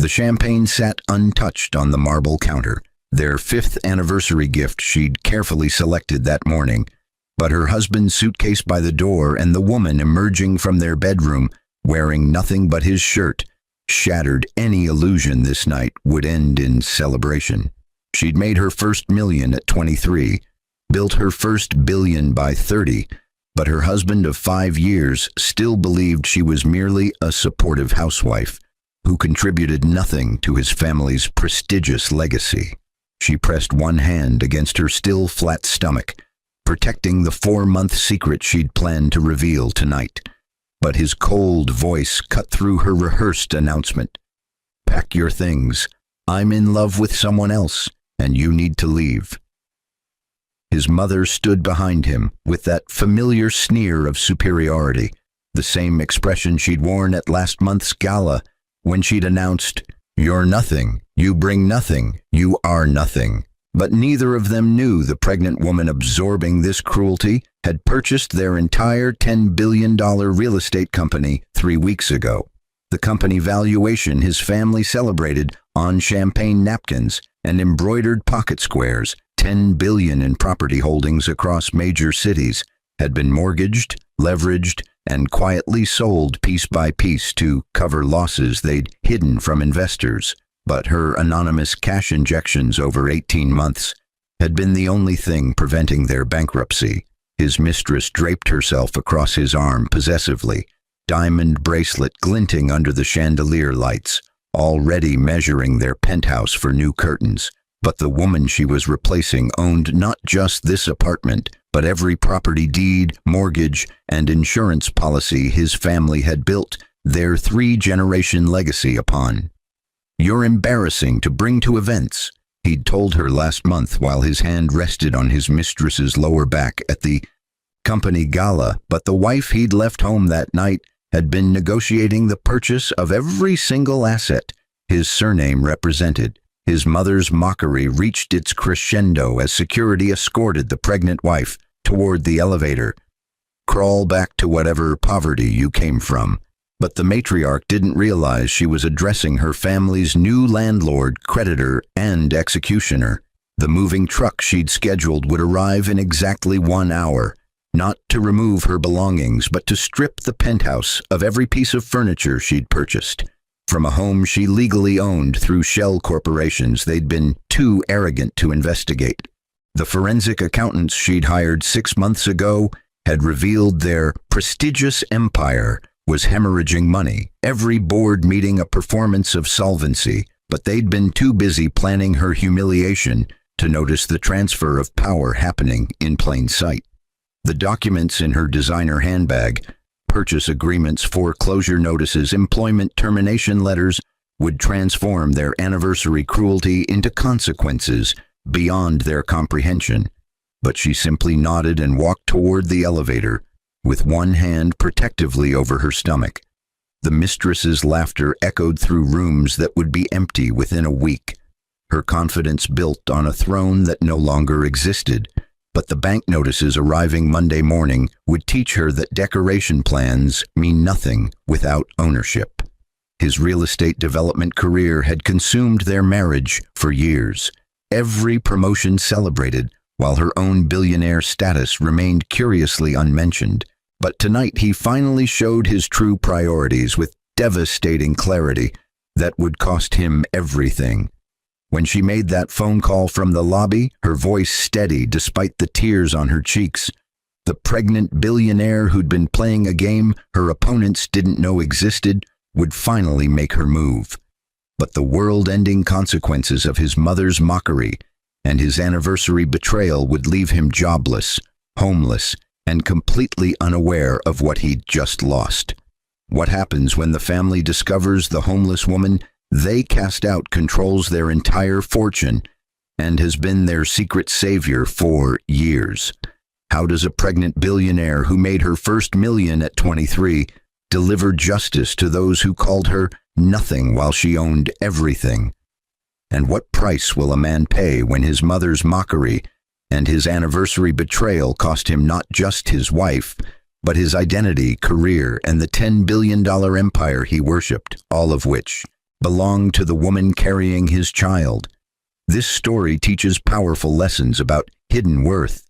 The champagne sat untouched on the marble counter, their 5th anniversary gift she'd carefully selected that morning. But her husband's suitcase by the door and the woman emerging from their bedroom, wearing nothing but his shirt, shattered any illusion this night would end in celebration. She'd made her first million at 23, built her first billion by 30, but her husband of 5 years still believed she was merely a supportive housewife who contributed nothing to his family's prestigious legacy. She pressed one hand against her still flat stomach, protecting the 4-month secret she'd planned to reveal tonight. But his cold voice cut through her rehearsed announcement. "Pack your things. I'm in love with someone else, and you need to leave." His mother stood behind him with that familiar sneer of superiority, the same expression she'd worn at last month's gala when she'd announced, "You're nothing, you bring nothing, you are nothing." But neither of them knew the pregnant woman absorbing this cruelty had purchased their entire $10 billion real estate company 3 weeks ago. The company valuation his family celebrated on champagne napkins and embroidered pocket squares, $10 billion in property holdings across major cities, had been mortgaged, leveraged, and quietly sold piece by piece to cover losses they'd hidden from investors. But her anonymous cash injections over 18 months had been the only thing preventing their bankruptcy. His mistress draped herself across his arm possessively, diamond bracelet glinting under the chandelier lights, already measuring their penthouse for new curtains. But the woman she was replacing owned not just this apartment, but every property deed, mortgage, and insurance policy his family had built their 3-generation legacy upon. "You're embarrassing to bring to events," he'd told her last month while his hand rested on his mistress's lower back at the company gala. But the wife he'd left home that night had been negotiating the purchase of every single asset his surname represented. His mother's mockery reached its crescendo as security escorted the pregnant wife toward the elevator. "Crawl back to whatever poverty you came from." But the matriarch didn't realize she was addressing her family's new landlord, creditor, and executioner. The moving truck she'd scheduled would arrive in exactly 1 hour, not to remove her belongings, but to strip the penthouse of every piece of furniture she'd purchased. From a home she legally owned through shell corporations they'd been too arrogant to investigate. The forensic accountants she'd hired 6 months ago had revealed their prestigious empire was hemorrhaging money, every board meeting a performance of solvency, but they'd been too busy planning her humiliation to notice the transfer of power happening in plain sight. The documents in her designer handbag, purchase agreements, foreclosure notices, employment termination letters, would transform their anniversary cruelty into consequences beyond their comprehension. But she simply nodded and walked toward the elevator, with one hand protectively over her stomach. The mistress's laughter echoed through rooms that would be empty within a week. Her confidence built on a throne that no longer existed, but the bank notices arriving Monday morning would teach her that decoration plans mean nothing without ownership. His real estate development career had consumed their marriage for years, every promotion celebrated, while her own billionaire status remained curiously unmentioned. But tonight he finally showed his true priorities with devastating clarity that would cost him everything. When she made that phone call from the lobby, her voice steady despite the tears on her cheeks, the pregnant billionaire who'd been playing a game her opponents didn't know existed would finally make her move. But the world-ending consequences of his mother's mockery and his anniversary betrayal would leave him jobless, homeless, and completely unaware of what he'd just lost. What happens when the family discovers the homeless woman they cast out controls their entire fortune and has been their secret savior for years? How does a pregnant billionaire who made her first million at 23 deliver justice to those who called her nothing while she owned everything? And what price will a man pay when his mother's mockery and his anniversary betrayal cost him not just his wife, but his identity, career, and the $10 billion empire he worshipped, all of which belonged to the woman carrying his child. This story teaches powerful lessons about hidden worth,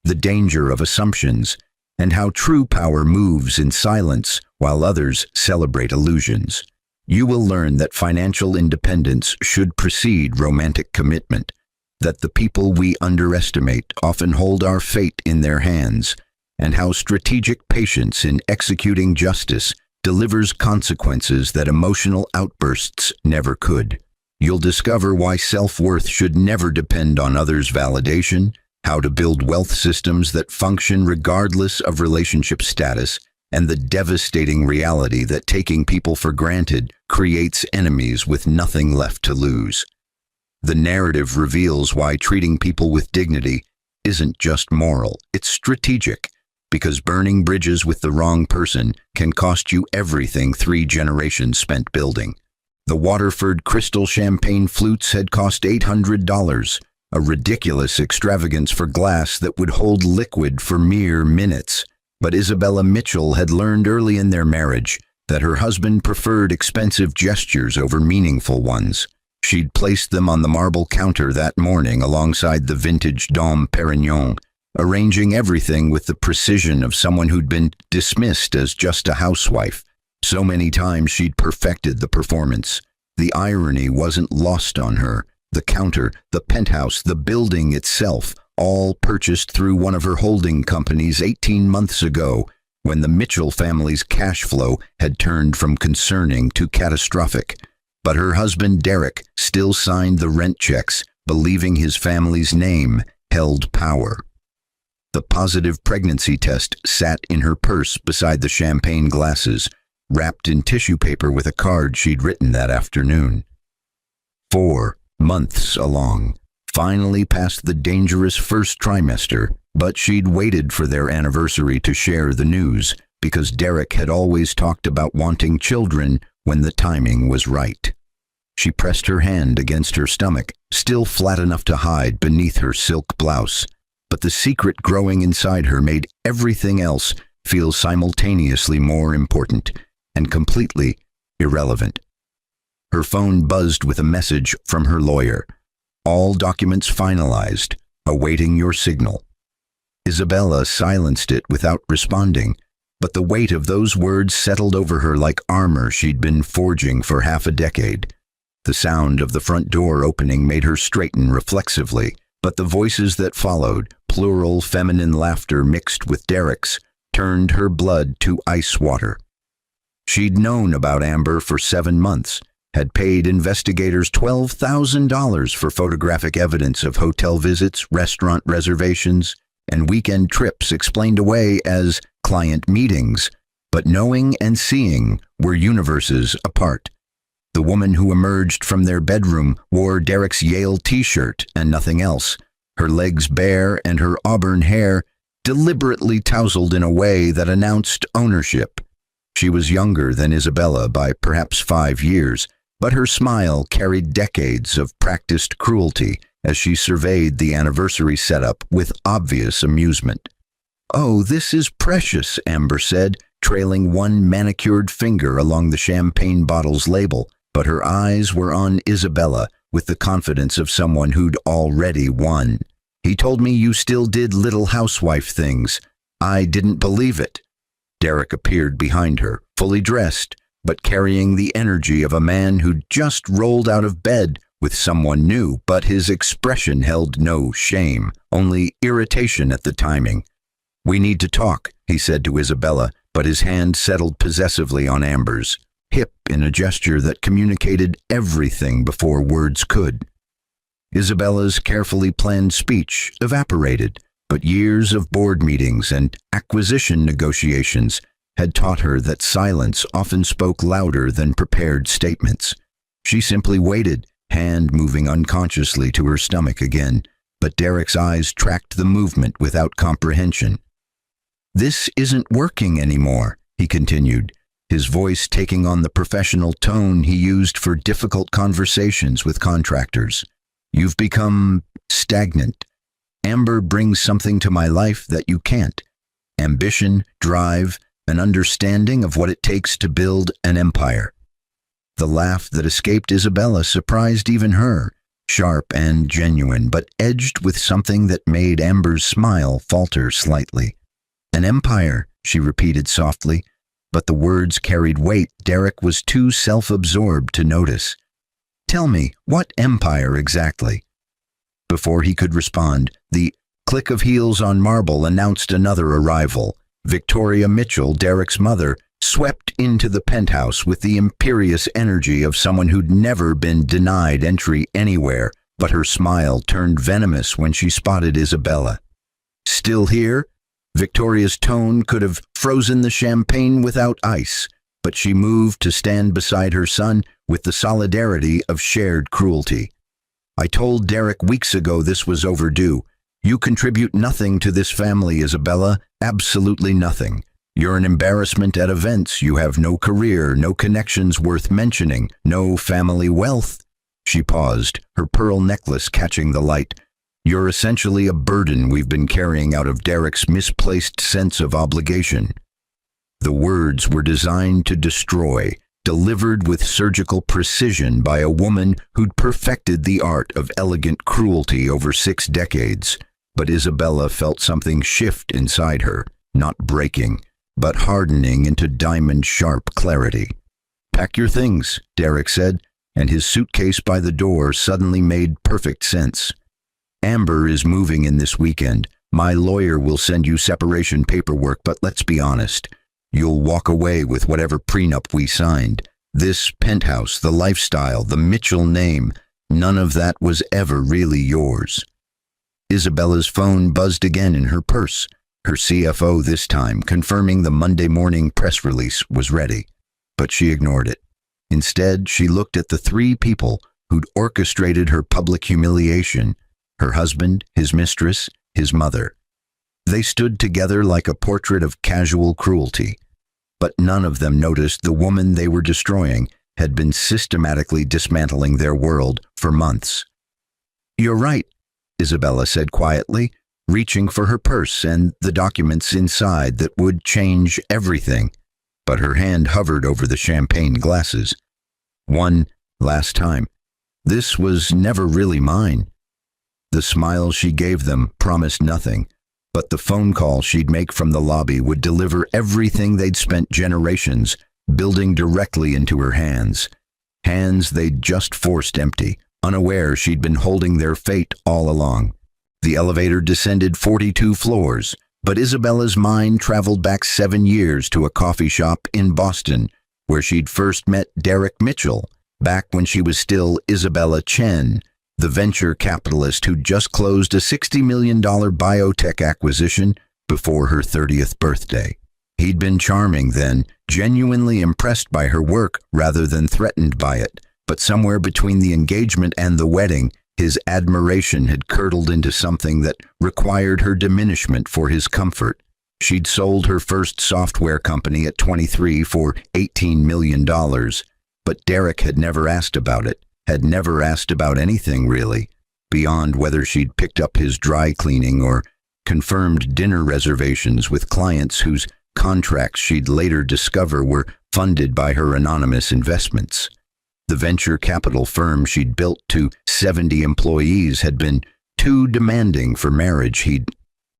the danger of assumptions, and how true power moves in silence while others celebrate illusions. You will learn that financial independence should precede romantic commitment, that the people we underestimate often hold our fate in their hands, and how strategic patience in executing justice delivers consequences that emotional outbursts never could. You'll discover why self-worth should never depend on others' validation, how to build wealth systems that function regardless of relationship status, and the devastating reality that taking people for granted creates enemies with nothing left to lose. The narrative reveals why treating people with dignity isn't just moral, it's strategic, because burning bridges with the wrong person can cost you everything 3 generations spent building. The Waterford Crystal Champagne flutes had cost $800, a ridiculous extravagance for glass that would hold liquid for mere minutes. But Isabella Mitchell had learned early in their marriage that her husband preferred expensive gestures over meaningful ones. She'd placed them on the marble counter that morning alongside the vintage Dom Perignon, arranging everything with the precision of someone who'd been dismissed as just a housewife. So many times she'd perfected the performance. The irony wasn't lost on her. The counter, the penthouse, the building itself, all purchased through one of her holding companies 18 months ago, when the Mitchell family's cash flow had turned from concerning to catastrophic. But her husband Derek still signed the rent checks, believing his family's name held power. The positive pregnancy test sat in her purse beside the champagne glasses, wrapped in tissue paper with a card she'd written that afternoon. 4 months along, finally past the dangerous first trimester, but she'd waited for their anniversary to share the news, because Derek had always talked about wanting children when the timing was right. She pressed her hand against her stomach, still flat enough to hide beneath her silk blouse, but the secret growing inside her made everything else feel simultaneously more important and completely irrelevant. Her phone buzzed with a message from her lawyer. All documents finalized, awaiting your signal. Isabella silenced it without responding, but the weight of those words settled over her like armor she'd been forging for half a decade. The sound of the front door opening made her straighten reflexively, but the voices that followed, plural feminine laughter mixed with Derek's, turned her blood to ice water. She'd known about Amber for 7 months, had paid investigators $12,000 for photographic evidence of hotel visits, restaurant reservations, and weekend trips explained away as client meetings, but knowing and seeing were universes apart. The woman who emerged from their bedroom wore Derek's Yale t-shirt and nothing else, her legs bare and her auburn hair deliberately tousled in a way that announced ownership. She was younger than Isabella by perhaps 5 years, but her smile carried decades of practiced cruelty as she surveyed the anniversary setup with obvious amusement. "Oh, this is precious," Amber said, trailing one manicured finger along the champagne bottle's label, but her eyes were on Isabella with the confidence of someone who'd already won. "He told me you still did little housewife things. I didn't believe it." Derek appeared behind her, fully dressed, but carrying the energy of a man who'd just rolled out of bed with someone new, but his expression held no shame, only irritation at the timing. "We need to talk," he said to Isabella, but his hand settled possessively on Amber's hip in a gesture that communicated everything before words could. Isabella's carefully planned speech evaporated, but years of board meetings and acquisition negotiations had taught her that silence often spoke louder than prepared statements. She simply waited, hand moving unconsciously to her stomach again, but Derek's eyes tracked the movement without comprehension. "This isn't working anymore," he continued, his voice taking on the professional tone he used for difficult conversations with contractors. "You've become stagnant. Amber brings something to my life that you can't. Ambition, drive, an understanding of what it takes to build an empire." The laugh that escaped Isabella surprised even her, sharp and genuine, but edged with something that made Amber's smile falter slightly. "An empire," she repeated softly, but the words carried weight Derek was too self-absorbed to notice. "Tell me, what empire exactly?" Before he could respond, the click of heels on marble announced another arrival. Victoria Mitchell, Derek's mother, swept into the penthouse with the imperious energy of someone who'd never been denied entry anywhere, but her smile turned venomous when she spotted Isabella. "Still here?" Victoria's tone could have frozen the champagne without ice, but she moved to stand beside her son with the solidarity of shared cruelty. "I told Derek weeks ago this was overdue. You contribute nothing to this family, Isabella, absolutely nothing. You're an embarrassment at events. You have no career, no connections worth mentioning, no family wealth." She paused, her pearl necklace catching the light. "You're essentially a burden we've been carrying out of Derek's misplaced sense of obligation." The words were designed to destroy, delivered with surgical precision by a woman who'd perfected the art of elegant cruelty over 6 decades. But Isabella felt something shift inside her, not breaking, but hardening into diamond-sharp clarity. "Pack your things," Derek said, and his suitcase by the door suddenly made perfect sense. "Amber is moving in this weekend. My lawyer will send you separation paperwork, but let's be honest. You'll walk away with whatever prenup we signed. This penthouse, the lifestyle, the Mitchell name, none of that was ever really yours." Isabella's phone buzzed again in her purse, her CFO this time confirming the Monday morning press release was ready. But she ignored it. Instead, she looked at the 3 people who'd orchestrated her public humiliation: her husband, his mistress, his mother. They stood together like a portrait of casual cruelty. But none of them noticed the woman they were destroying had been systematically dismantling their world for months. "You're right," Isabella said quietly, reaching for her purse and the documents inside that would change everything. But her hand hovered over the champagne glasses. "One last time. This was never really mine." The smile she gave them promised nothing, but the phone call she'd make from the lobby would deliver everything they'd spent generations building directly into her hands. Hands they'd just forced empty, unaware she'd been holding their fate all along. The elevator descended 42 floors, but Isabella's mind traveled back 7 years to a coffee shop in Boston, where she'd first met Derek Mitchell, back when she was still Isabella Chen, the venture capitalist who'd just closed a $60 million biotech acquisition before her 30th birthday. He'd been charming then, genuinely impressed by her work rather than threatened by it, but somewhere between the engagement and the wedding, his admiration had curdled into something that required her diminishment for his comfort. She'd sold her first software company at 23 for $18 million, but Derek had never asked about it, had never asked about anything really, beyond whether she'd picked up his dry cleaning or confirmed dinner reservations with clients whose contracts she'd later discover were funded by her anonymous investments. The venture capital firm she'd built to 70 employees had been too demanding for marriage, he'd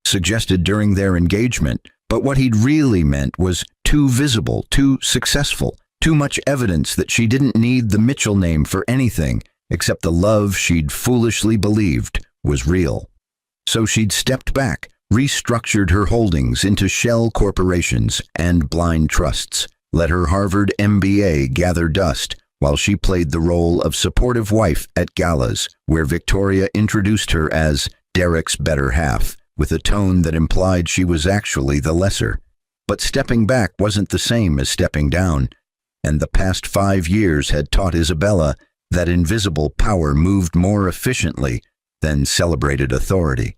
suggested during their engagement, but what he'd really meant was too visible, too successful, too much evidence that she didn't need the Mitchell name for anything except the love she'd foolishly believed was real. So she'd stepped back, restructured her holdings into shell corporations and blind trusts, let her Harvard MBA gather dust, while she played the role of supportive wife at galas, where Victoria introduced her as Derek's better half, with a tone that implied she was actually the lesser. But stepping back wasn't the same as stepping down, and the past 5 years had taught Isabella that invisible power moved more efficiently than celebrated authority.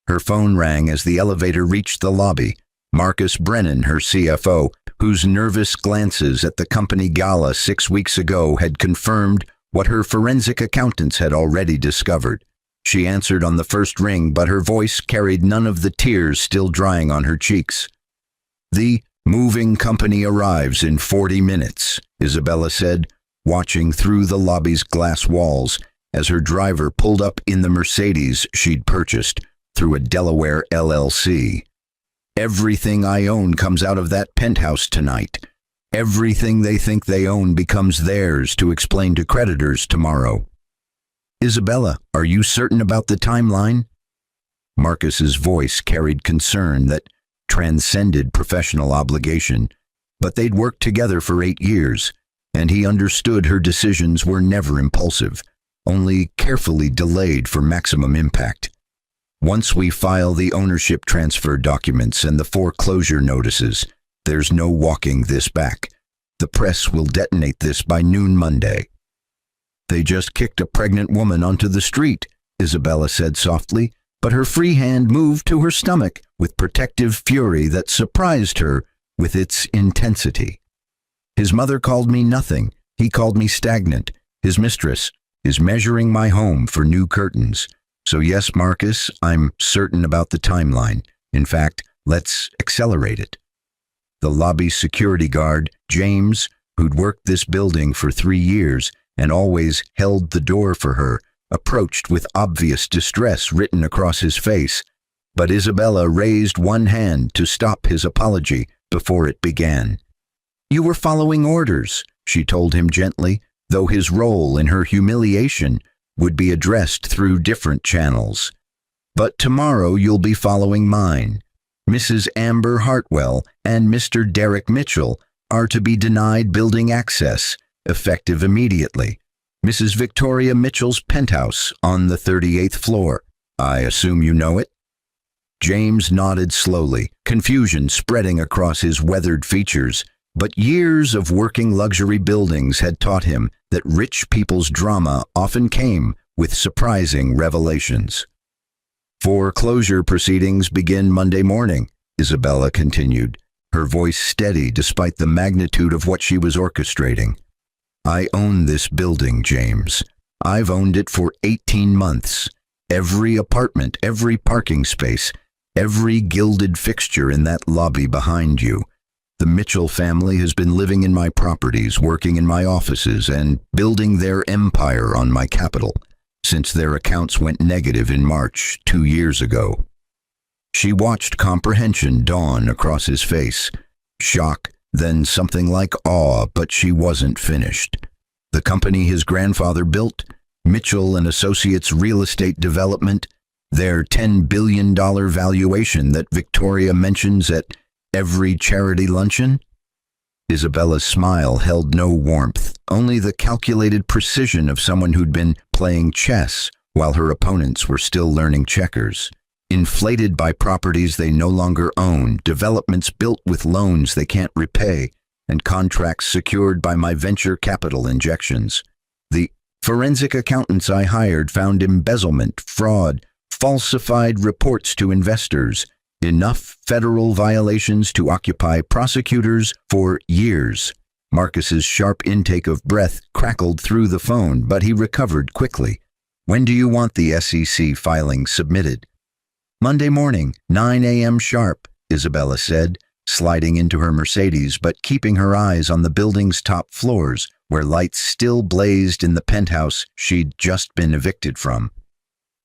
Her phone rang as the elevator reached the lobby. Marcus Brennan, her CFO, whose nervous glances at the company gala 6 weeks ago had confirmed what her forensic accountants had already discovered. She answered on the first ring, but her voice carried none of the tears still drying on her cheeks. "The moving company arrives in 40 minutes, Isabella said, watching through the lobby's glass walls as her driver pulled up in the Mercedes she'd purchased through a Delaware LLC. Everything I own comes out of that penthouse tonight. Everything they think they own becomes theirs to explain to creditors tomorrow. Isabella, are you certain about the timeline? Marcus's voice carried concern that transcended professional obligation, but they'd worked together for 8 years, and he understood her decisions were never impulsive, only carefully delayed for maximum impact. Once we file the ownership transfer documents and the foreclosure notices, there's no walking this back. The press will detonate this by noon Monday. They just kicked a pregnant woman onto the street, Isabella said softly, but her free hand moved to her stomach with protective fury that surprised her with its intensity. His mother called me nothing. He called me stagnant. His mistress is measuring my home for new curtains. So yes, Marcus, I'm certain about the timeline. In fact, let's accelerate it. The lobby security guard, James, who'd worked this building for 3 years and always held the door for her, approached with obvious distress written across his face, but Isabella raised one hand to stop his apology before it began. You were following orders, she told him gently, though his role in her humiliation would be addressed through different channels. But tomorrow you'll be following mine. Mrs. Amber Hartwell and Mr. Derek Mitchell are to be denied building access, effective immediately. Mrs. Victoria Mitchell's penthouse on the 38th floor. I assume you know it? James nodded slowly, confusion spreading across his weathered features, but years of working luxury buildings had taught him that rich people's drama often came with surprising revelations. Foreclosure proceedings begin Monday morning, Isabella continued, her voice steady despite the magnitude of what she was orchestrating. I own this building, James. I've owned it for 18 months. Every apartment, every parking space, every gilded fixture in that lobby behind you. The Mitchell family has been living in my properties, working in my offices, and building their empire on my capital since their accounts went negative in March 2 years ago. She watched comprehension dawn across his face, shock, then something like awe, but she wasn't finished. The company his grandfather built, Mitchell and Associates Real Estate Development, their $10 billion valuation that Victoria mentions at every charity luncheon? Isabella's smile held no warmth, only the calculated precision of someone who'd been playing chess while her opponents were still learning checkers. Inflated by properties they no longer own, developments built with loans they can't repay, and contracts secured by my venture capital injections. The forensic accountants I hired found embezzlement, fraud, falsified reports to investors, enough federal violations to occupy prosecutors for years. Marcus's sharp intake of breath crackled through the phone, but he recovered quickly. When do you want the SEC filing submitted? Monday morning, 9 a.m. sharp, Isabella said, sliding into her Mercedes but keeping her eyes on the building's top floors, where lights still blazed in the penthouse she'd just been evicted from.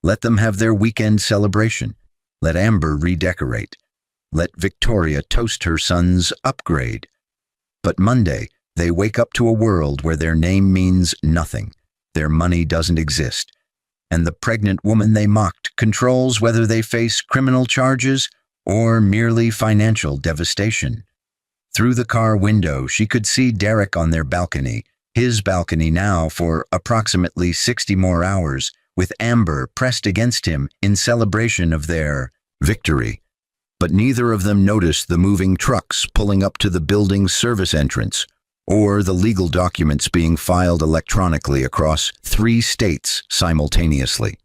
Let them have their weekend celebration. Let Amber redecorate. Let Victoria toast her son's upgrade. But Monday, they wake up to a world where their name means nothing. Their money doesn't exist. And the pregnant woman they mocked controls whether they face criminal charges or merely financial devastation. Through the car window, she could see Derek on their balcony, his balcony now for approximately 60 more hours, with Amber pressed against him in celebration of their victory. But neither of them noticed the moving trucks pulling up to the building's service entrance, or the legal documents being filed electronically across 3 states simultaneously.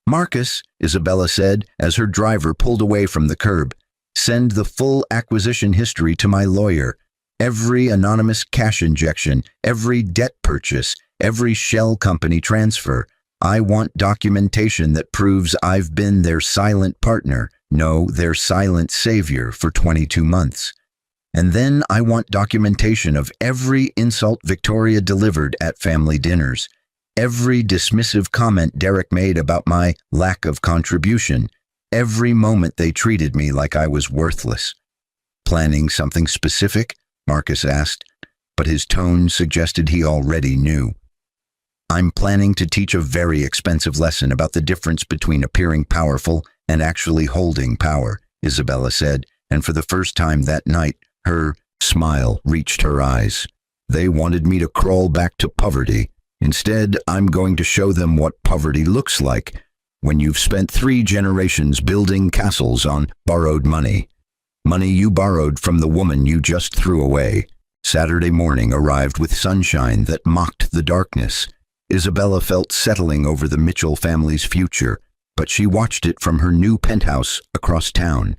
Marcus, Isabella said as her driver pulled away from the curb, send the full acquisition history to my lawyer. Every anonymous cash injection, every debt purchase, every shell company transfer. I want documentation that proves I've been their silent partner, no, their silent savior for 22 months. And then I want documentation of every insult Victoria delivered at family dinners, every dismissive comment Derek made about my lack of contribution, every moment they treated me like I was worthless. Planning something specific? Marcus asked, but his tone suggested he already knew. I'm planning to teach a very expensive lesson about the difference between appearing powerful and actually holding power, Isabella said, and for the first time that night, her smile reached her eyes. They wanted me to crawl back to poverty. Instead, I'm going to show them what poverty looks like when you've spent 3 generations building castles on borrowed money. Money you borrowed from the woman you just threw away. Saturday morning arrived with sunshine that mocked the darkness. Isabella felt settling over the Mitchell family's future, but she watched it from her new penthouse across town,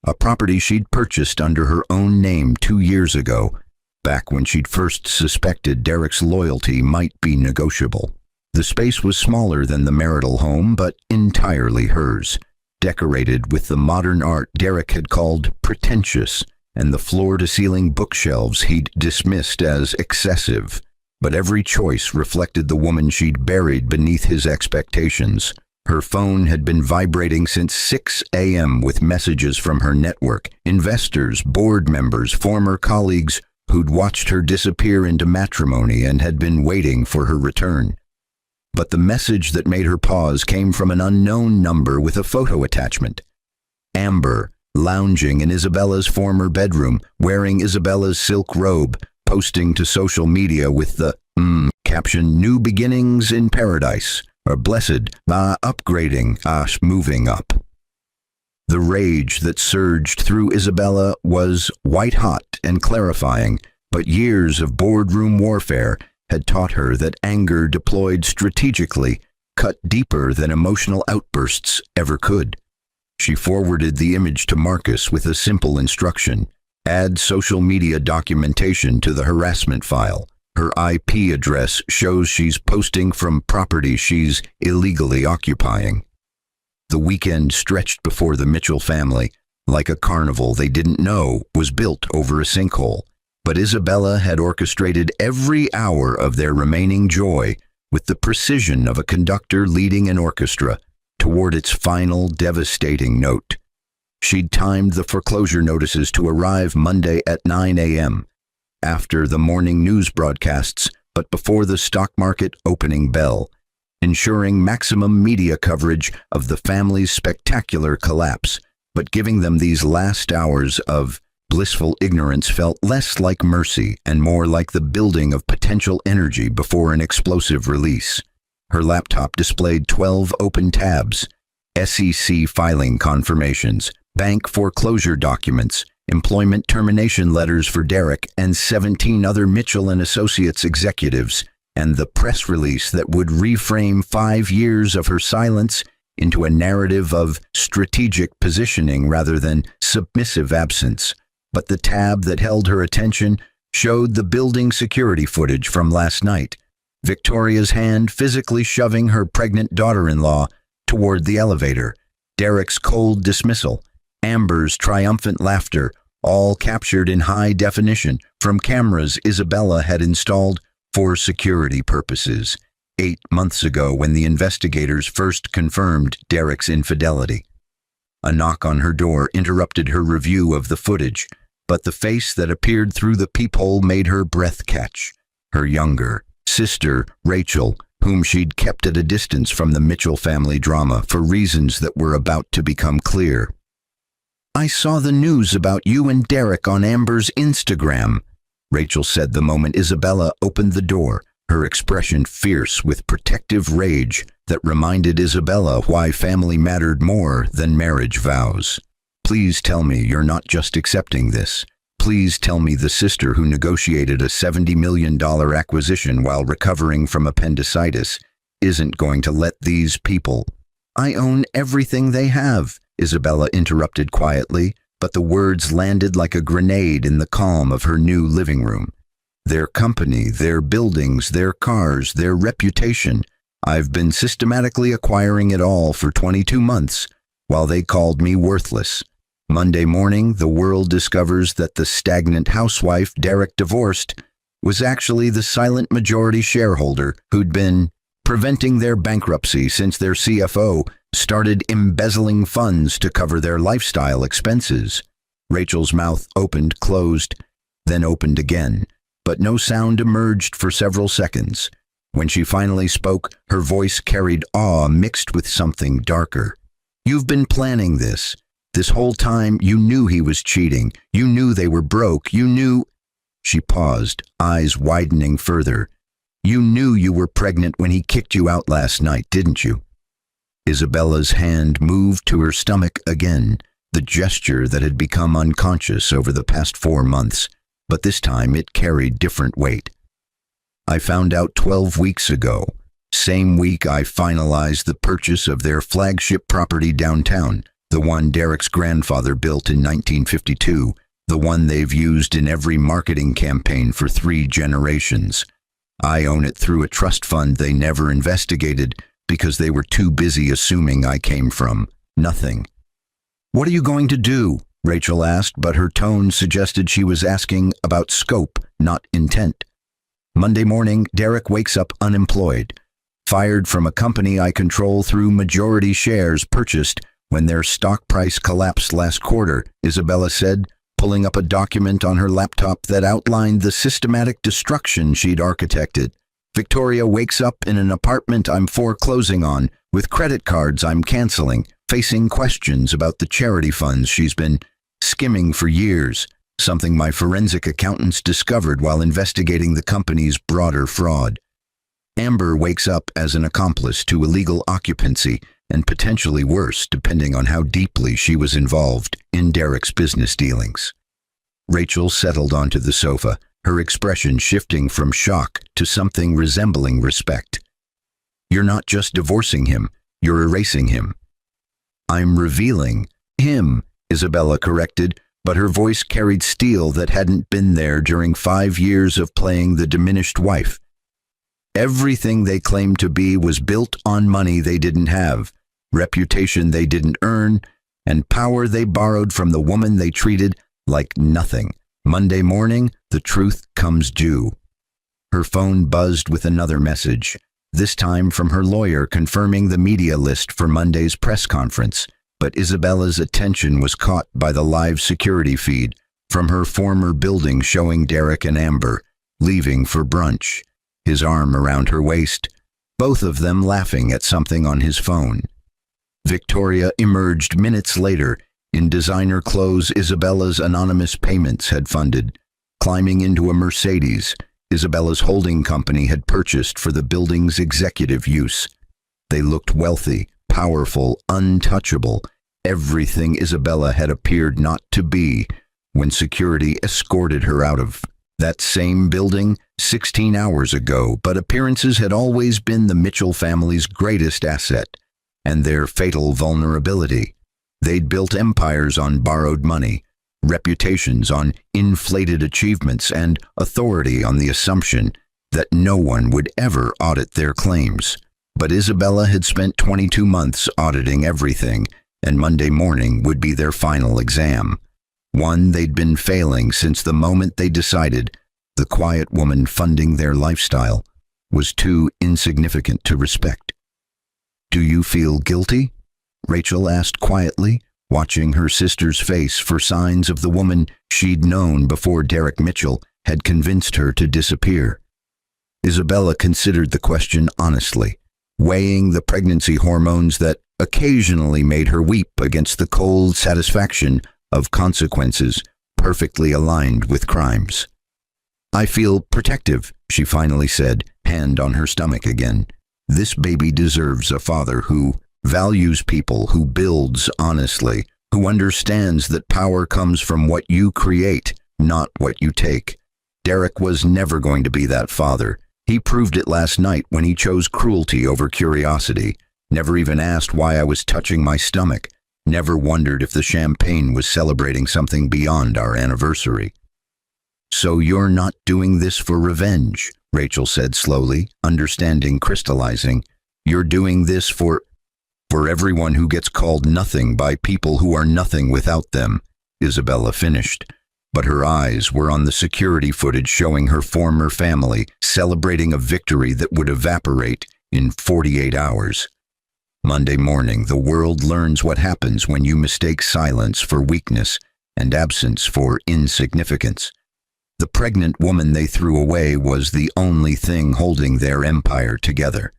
a property she'd purchased under her own name 2 years ago, back when she'd first suspected Derek's loyalty might be negotiable. The space was smaller than the marital home, but entirely hers, decorated with the modern art Derek had called pretentious, and the floor-to-ceiling bookshelves he'd dismissed as excessive. But every choice reflected the woman she'd buried beneath his expectations. Her phone had been vibrating since 6 a.m. with messages from her network, investors, board members, former colleagues who'd watched her disappear into matrimony and had been waiting for her return. But the message that made her pause came from an unknown number with a photo attachment. Amber, lounging in Isabella's former bedroom, wearing Isabella's silk robe, posting to social media with the caption, "New beginnings in paradise," or "Blessed, upgrading, moving up." The rage that surged through Isabella was white-hot and clarifying, but years of boardroom warfare had taught her that anger deployed strategically cut deeper than emotional outbursts ever could. She forwarded the image to Marcus with a simple instruction: add social media documentation to the harassment file. Her IP address shows she's posting from property she's illegally occupying. The weekend stretched before the Mitchell family, like a carnival they didn't know was built over a sinkhole. But Isabella had orchestrated every hour of their remaining joy with the precision of a conductor leading an orchestra toward its final devastating note. She'd timed the foreclosure notices to arrive Monday at 9 a.m., after the morning news broadcasts, but before the stock market opening bell, ensuring maximum media coverage of the family's spectacular collapse, but giving them these last hours of blissful ignorance felt less like mercy and more like the building of potential energy before an explosive release. Her laptop displayed 12 open tabs: SEC filing confirmations, bank foreclosure documents, employment termination letters for Derek and 17 other Mitchell and Associates executives, and the press release that would reframe 5 years of her silence into a narrative of strategic positioning rather than submissive absence. But the tab that held her attention showed the building security footage from last night: Victoria's hand physically shoving her pregnant daughter-in-law toward the elevator, Derek's cold dismissal, Amber's triumphant laughter, all captured in high definition from cameras Isabella had installed for security purposes 8 months ago when the investigators first confirmed Derek's infidelity. A knock on her door interrupted her review of the footage, but the face that appeared through the peephole made her breath catch. Her younger sister, Rachel, whom she'd kept at a distance from the Mitchell family drama for reasons that were about to become clear. "I saw the news about you and Derek on Amber's Instagram," Rachel said the moment Isabella opened the door, her expression fierce with protective rage that reminded Isabella why family mattered more than marriage vows. "Please tell me you're not just accepting this. Please tell me the sister who negotiated a $70 million acquisition while recovering from appendicitis isn't going to let these people—" "I own everything they have," Isabella interrupted quietly, but the words landed like a grenade in the calm of her new living room. "Their company, their buildings, their cars, their reputation. I've been systematically acquiring it all for 22 months, while they called me worthless. Monday morning, the world discovers that the stagnant housewife Derek divorced was actually the silent majority shareholder who'd been preventing their bankruptcy since their CFO started embezzling funds to cover their lifestyle expenses. Rachel's mouth opened, closed, then opened again, but no sound emerged for several seconds. When she finally spoke, her voice carried awe mixed with something darker. "You've been planning this. This whole time you knew he was cheating. You knew they were broke. You knew—" She paused, eyes widening further. "You knew you were pregnant when he kicked you out last night, didn't you?" Isabella's hand moved to her stomach again, the gesture that had become unconscious over the past 4 months, but this time it carried different weight. "I found out 12 weeks ago. Same week I finalized the purchase of their flagship property downtown, the one Derek's grandfather built in 1952, the one they've used in every marketing campaign for 3 generations. I own it through a trust fund they never investigated because they were too busy assuming I came from nothing." "What are you going to do?" Rachel asked, but her tone suggested she was asking about scope, not intent. "Monday morning, Derek wakes up unemployed, fired from a company I control through majority shares purchased when their stock price collapsed last quarter," Isabella said, pulling up a document on her laptop that outlined the systematic destruction she'd architected. "Victoria wakes up in an apartment I'm foreclosing on, with credit cards I'm canceling, facing questions about the charity funds she's been skimming for years, something my forensic accountants discovered while investigating the company's broader fraud. Amber wakes up as an accomplice to illegal occupancy, and potentially worse depending on how deeply she was involved in Derek's business dealings." Rachel settled onto the sofa, her expression shifting from shock to something resembling respect. "You're not just divorcing him, you're erasing him." "I'm revealing him," Isabella corrected, but her voice carried steel that hadn't been there during 5 years of playing the diminished wife. "Everything they claimed to be was built on money they didn't have, reputation they didn't earn, and power they borrowed from the woman they treated like nothing. Monday morning, the truth comes due." Her phone buzzed with another message, this time from her lawyer confirming the media list for Monday's press conference, but Isabella's attention was caught by the live security feed from her former building showing Derek and Amber leaving for brunch, his arm around her waist, both of them laughing at something on his phone. Victoria emerged minutes later in designer clothes Isabella's anonymous payments had funded, climbing into a Mercedes Isabella's holding company had purchased for the building's executive use. They looked wealthy, powerful, untouchable, everything Isabella had appeared not to be when security escorted her out of that same building 16 hours ago, but appearances had always been the Mitchell family's greatest asset and their fatal vulnerability. They'd built empires on borrowed money, reputations on inflated achievements, and authority on the assumption that no one would ever audit their claims. But Isabella had spent 22 months auditing everything, and Monday morning would be their final exam. One they'd been failing since the moment they decided the quiet woman funding their lifestyle was too insignificant to respect. "Do you feel guilty?" Rachel asked quietly, watching her sister's face for signs of the woman she'd known before Derek Mitchell had convinced her to disappear. Isabella considered the question honestly, weighing the pregnancy hormones that occasionally made her weep against the cold satisfaction of consequences perfectly aligned with crimes. "I feel protective," she finally said, hand on her stomach again. "This baby deserves a father who values people, who builds honestly, who understands that power comes from what you create, not what you take. Derek was never going to be that father. He proved it last night when he chose cruelty over curiosity, never even asked why I was touching my stomach, never wondered if the champagne was celebrating something beyond our anniversary." "So you're not doing this for revenge," Rachel said slowly, understanding crystallizing. "You're doing this for—" For everyone who gets called nothing by people who are nothing without them, Isabella finished. But her eyes were on the security footage showing her former family celebrating a victory that would evaporate in 48 hours. Monday morning, the world learns what happens when you mistake silence for weakness and absence for insignificance. The pregnant woman they threw away was the only thing holding their empire together.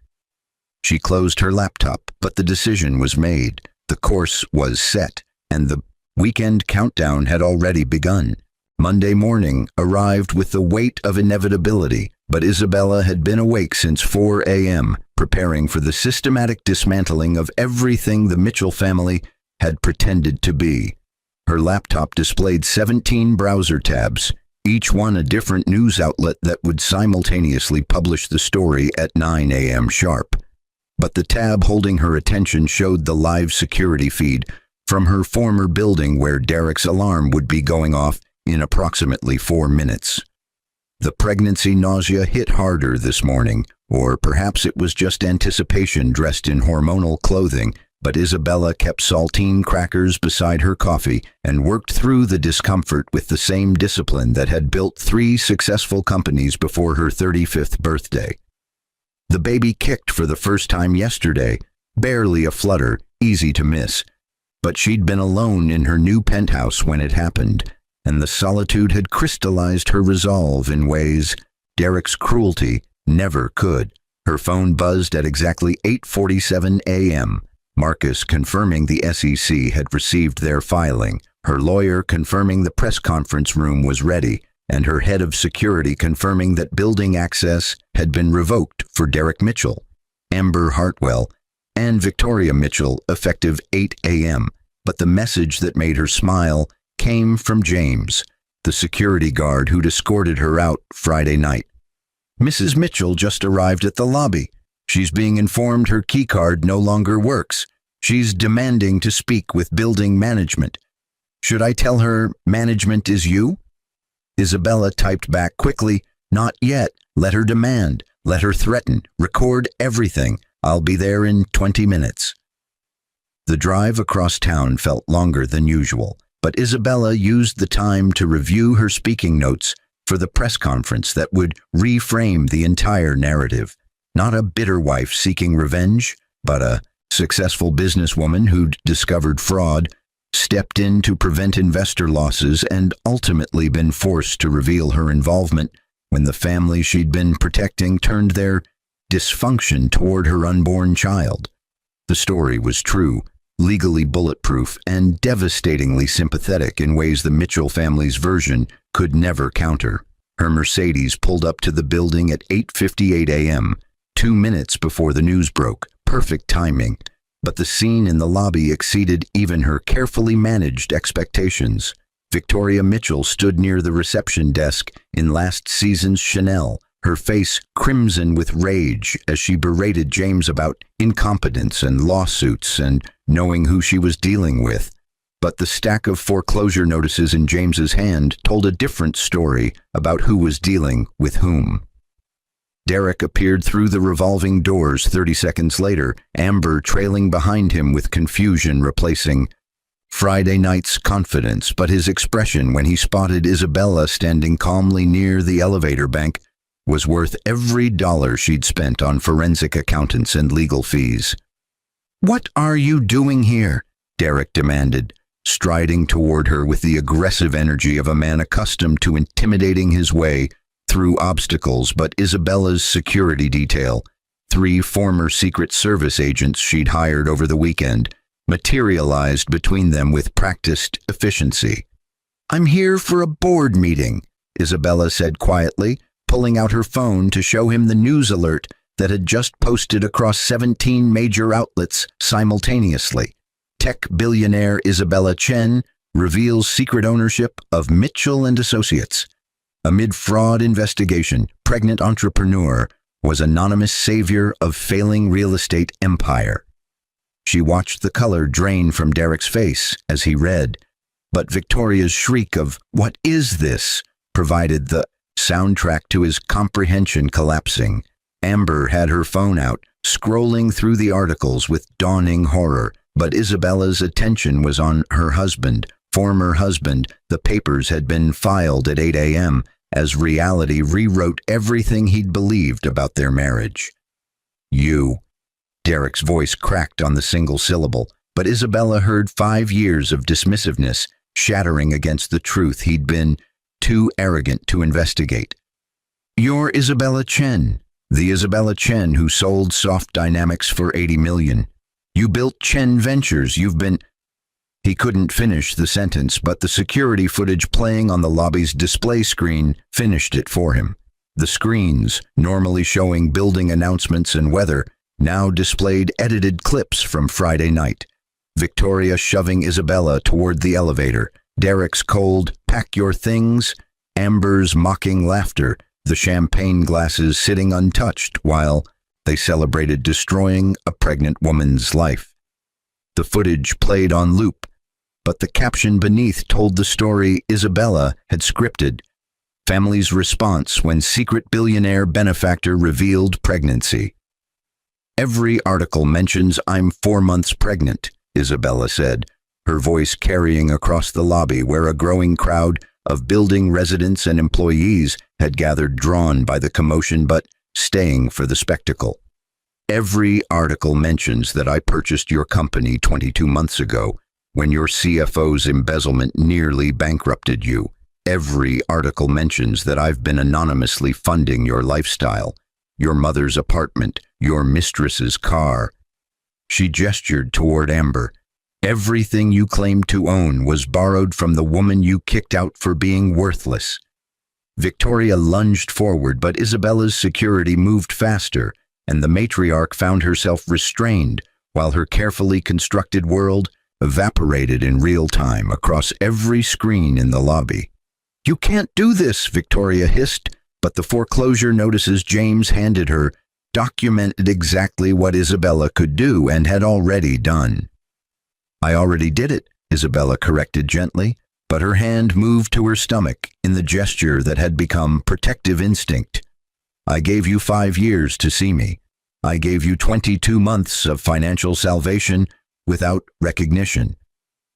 She closed her laptop, but the decision was made. The course was set, and the weekend countdown had already begun. Monday morning arrived with the weight of inevitability, but Isabella had been awake since 4 a.m., preparing for the systematic dismantling of everything the Mitchell family had pretended to be. Her laptop displayed 17 browser tabs, each one a different news outlet that would simultaneously publish the story at 9 a.m. sharp. But the tab holding her attention showed the live security feed from her former building where Derek's alarm would be going off in approximately 4 minutes. The pregnancy nausea hit harder this morning, or perhaps it was just anticipation dressed in hormonal clothing, but Isabella kept saltine crackers beside her coffee and worked through the discomfort with the same discipline that had built 3 successful companies before her 35th birthday. The baby kicked for the first time yesterday, barely a flutter, easy to miss. But she'd been alone in her new penthouse when it happened, and the solitude had crystallized her resolve in ways Derek's cruelty never could. Her phone buzzed at exactly 8:47 a.m., Marcus confirming the SEC had received their filing, her lawyer confirming the press conference room was ready, and her head of security confirming that building access had been revoked for Derek Mitchell, Amber Hartwell, and Victoria Mitchell effective 8 a.m. But the message that made her smile came from James, the security guard who'd escorted her out Friday night. Mrs. Mitchell just arrived at the lobby. She's being informed her keycard no longer works. She's demanding to speak with building management. Should I tell her management is you? Isabella typed back quickly, "Not yet. Let her demand. Let her threaten. Record everything. I'll be there in 20 minutes." The drive across town felt longer than usual, but Isabella used the time to review her speaking notes for the press conference that would reframe the entire narrative. Not a bitter wife seeking revenge, but a successful businesswoman who'd discovered fraud, stepped in to prevent investor losses, and ultimately been forced to reveal her involvement when the family she'd been protecting turned their dysfunction toward her unborn child. The story was true, legally bulletproof, and devastatingly sympathetic in ways the Mitchell family's version could never counter. Her Mercedes pulled up to the building at 8:58 a.m., 2 minutes before the news broke. Perfect timing. But the scene in the lobby exceeded even her carefully managed expectations. Victoria Mitchell stood near the reception desk in last season's Chanel, her face crimson with rage as she berated James about incompetence and lawsuits and knowing who she was dealing with. But the stack of foreclosure notices in James's hand told a different story about who was dealing with whom. Derek appeared through the revolving doors 30 seconds later, Amber trailing behind him with confusion replacing Friday night's confidence, but his expression when he spotted Isabella standing calmly near the elevator bank was worth every dollar she'd spent on forensic accountants and legal fees. "What are you doing here?" Derek demanded, striding toward her with the aggressive energy of a man accustomed to intimidating his way through obstacles. But Isabella's security detail, 3 former Secret Service agents she'd hired over the weekend, materialized between them with practiced efficiency. "I'm here for a board meeting," Isabella said quietly, pulling out her phone to show him the news alert that had just posted across 17 major outlets simultaneously. Tech billionaire Isabella Chen reveals secret ownership of Mitchell and Associates. Amid fraud investigation, pregnant entrepreneur was anonymous savior of failing real estate empire. She watched the color drain from Derek's face as he read, but Victoria's shriek of "What is this?" provided the soundtrack to his comprehension collapsing. Amber had her phone out, scrolling through the articles with dawning horror, but Isabella's attention was on her husband, former husband. The papers had been filed at 8 a.m. as reality rewrote everything he'd believed about their marriage. You. Derek's voice cracked on the single syllable, but Isabella heard 5 years of dismissiveness shattering against the truth he'd been too arrogant to investigate. You're Isabella Chen, the Isabella Chen who sold Soft Dynamics for $80 million. You built Chen Ventures. You've been... He couldn't finish the sentence, but the security footage playing on the lobby's display screen finished it for him. The screens, normally showing building announcements and weather, now displayed edited clips from Friday night. Victoria shoving Isabella toward the elevator, Derek's cold, "Pack your things," Amber's mocking laughter, the champagne glasses sitting untouched while they celebrated destroying a pregnant woman's life. The footage played on loop, but the caption beneath told the story Isabella had scripted. Family's response when secret billionaire benefactor revealed pregnancy. Every article mentions I'm 4 months pregnant, Isabella said, her voice carrying across the lobby where a growing crowd of building residents and employees had gathered, drawn by the commotion but staying for the spectacle. Every article mentions that I purchased your company 22 months ago when your CFO's embezzlement nearly bankrupted you. Every article mentions that I've been anonymously funding your lifestyle, your mother's apartment, your mistress's car. She gestured toward Amber. Everything you claimed to own was borrowed from the woman you kicked out for being worthless. Victoria lunged forward, but Isabella's security moved faster, and the matriarch found herself restrained while her carefully constructed world evaporated in real time across every screen in the lobby. You can't do this, Victoria hissed, but the foreclosure notices James handed her documented exactly what Isabella could do and had already done. I already did it, Isabella corrected gently, but her hand moved to her stomach in the gesture that had become protective instinct. I gave you 5 years to see me. I gave you 22 months of financial salvation without recognition.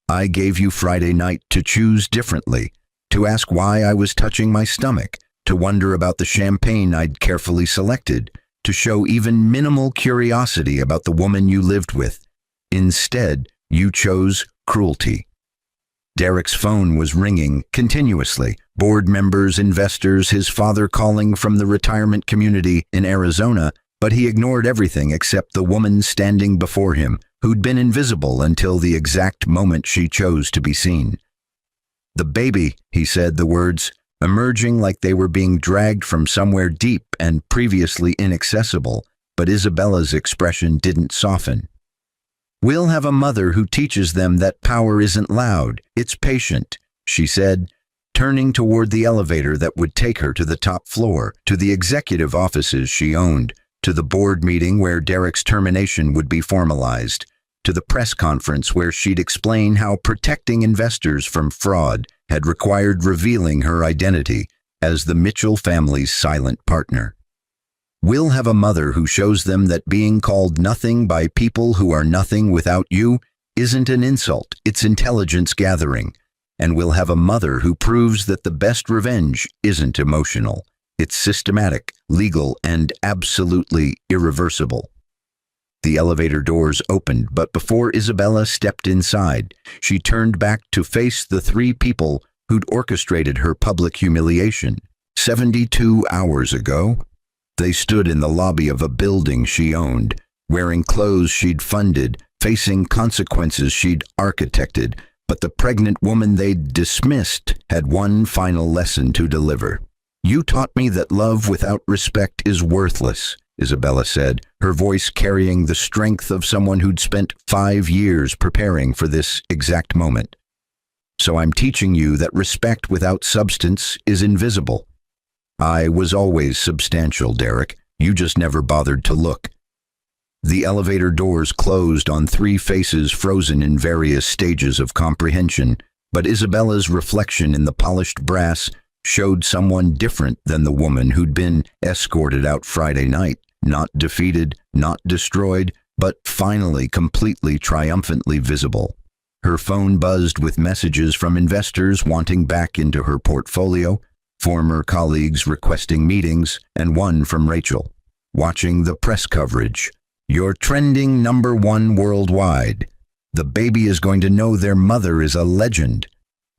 I gave you Friday night to choose differently, to ask why I was touching my stomach, to wonder about the champagne I'd carefully selected, to show even minimal curiosity about the woman you lived with. Instead, you chose cruelty. Derek's phone was ringing continuously. Board members, investors, his father calling from the retirement community in Arizona, but he ignored everything except the woman standing before him, who'd been invisible until the exact moment she chose to be seen. The baby, he said the words, emerging like they were being dragged from somewhere deep and previously inaccessible, but Isabella's expression didn't soften. We'll have a mother who teaches them that power isn't loud, it's patient, she said, turning toward the elevator that would take her to the top floor, to the executive offices she owned, to the board meeting where Derek's termination would be formalized, to the press conference where she'd explain how protecting investors from fraud had required revealing her identity as the Mitchell family's silent partner. We'll have a mother who shows them that being called nothing by people who are nothing without you isn't an insult, it's intelligence gathering. And we'll have a mother who proves that the best revenge isn't emotional, it's systematic, legal, and absolutely irreversible. The elevator doors opened, but before Isabella stepped inside, she turned back to face the 3 people who'd orchestrated her public humiliation. 72 hours ago, they stood in the lobby of a building she owned, wearing clothes she'd funded, facing consequences she'd architected, but the pregnant woman they'd dismissed had one final lesson to deliver. You taught me that love without respect is worthless, Isabella said, her voice carrying the strength of someone who'd spent 5 years preparing for this exact moment. So I'm teaching you that respect without substance is invisible. I was always substantial, Derek. You just never bothered to look. The elevator doors closed on 3 faces frozen in various stages of comprehension, but Isabella's reflection in the polished brass showed someone different than the woman who'd been escorted out Friday night. not defeated, not destroyed, but finally completely triumphantly visible. Her phone buzzed with messages from investors wanting back into her portfolio, former colleagues requesting meetings, and one from Rachel. Watching the press coverage. "You're trending #1 worldwide. The baby is going to know their mother is a legend."